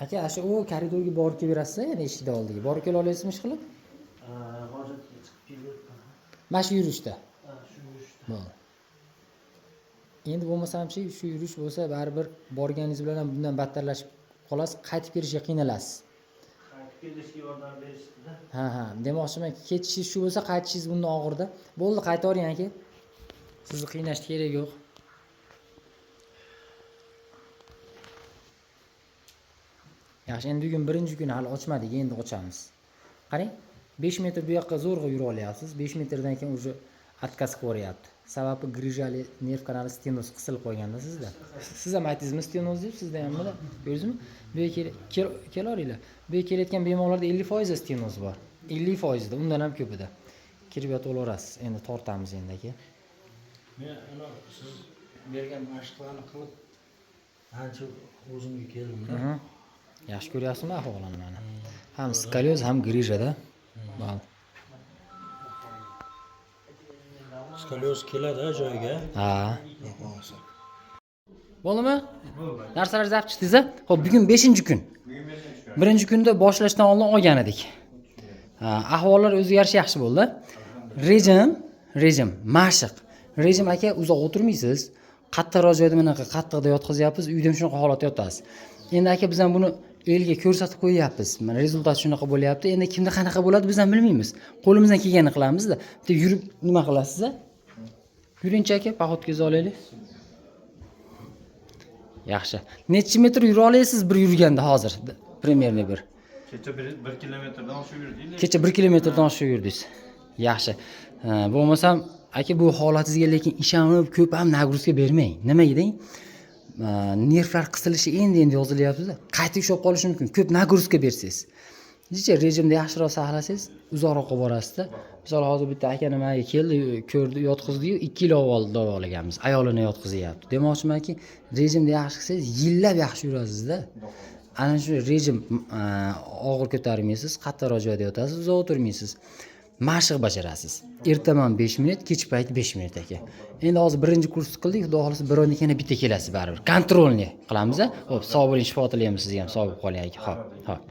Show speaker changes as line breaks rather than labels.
aka shu u koridorga borib kelaverasiz yana eshikni oldiga borib kela olasizmi ish qilib
hozirga chiqib kelyapman.
mana shu yurishda
Shu yurishda.
bo'ldi endi bo'lmasam-chi shu yurish bo'lsa baribir borganingiz bilan ham bundan battarlashib qolasiz qaytib kelishga qiynalasiz
Qaytib kelishga yordam berishdi-da.
ha demoqchimanki ketishingiz shu bo'lsa qaytishingiz bundan og'irda bo'ldi qaytavering aka sizni qiynashga kerak yo'q yaxshi endi bugun birinchi kun hali ochmadik endi ochamiz qarang 5 metr bu yoqqa zo'rg'a yura olyapsiz 5 metrdan keyin уже отказ qilyapti sababi grijali nerv kanali stenoz qisilib qolganda sizda siz ham aytdingizmi stenoz deb sizda hammada ko'rdingizmi bu yerga kelaveringlar bu yerga kelayotgan bemorlarda 50% stenoz bor 50% da undan ham ko'pida kirib yotib olaverasiz endi tortamiz endi aka
Men ana siz bergan mashqlarni qilib ancha o'zimga keldim-da.
yaxshi ko'ryapsizmi ahvolini mana ham skolyoz ham grijada bo'ldi
Skolyoz keladi joyiga.
ha bo'ldimi narsalar zap chiqdingiz ho'p bugun 5-kun birinchi kunda boshlashdan oldin olgan edik ahvollar o'zgarishi yaxshi bo'ldi rejim mashq rejim aka uzoq o'tirmaysiz qattiqroq joyda bunaqa qattiqda yotqizyapmiz uyda ham shunaqa holatda yotasiz endi aka biz ham buni elga ko'rsatib qo'yyapmiz mana rezultat shunaqa bo'lyapti endi kimda qanaqa bo'ladi biz ham bilmaymiz qo'limizdan kelganini qilamizda bitta yurib nima qilasiz yuringchi aka poxodkangizni olaylik yaxshi necha metr yura olasiz bir yurganda hozir примерно bir
Kecha 1 kilometrdan oshib yurdingiz.
kecha 1 kilometrdan oshib yurdingiz yaxshi bo'lmasam aka bu holatingizga lekin ishonib ko'p ham nagruzka bermang nimaga deng nervlar qisilishi endi yozilyapti-da qayta ushlab qolishi mumkin ko'p nagruzka bersangiz necha rejimda yaxshiroq saqlasangiz uzoqroqqa borasiz-da misol hozir bitta aka nimaga keldi ko'rdi yotqizdi-yu 2 yil avval davolaganmiz ayolini yotqizyapti demoqchimanki rejimda yaxshi qilsangiz yillab yaxshi yurasiz-da ana shu rejim og'ir ko'tarmaysiz qattiqroq joyda yotasiz uzoq o'tirmaysiz mashq bajarasiz ertaman 5 minut kech payt 5 minut aka endi hozir birinchi kurs qildik xudo xolasa bir oydan keyin bitta kelasiz baribir kontrolni qilamiz-a. Xo'p sog' bo'ling shifo tilaymiz sizga ham sog' bo'lib qoling aka. Xo'p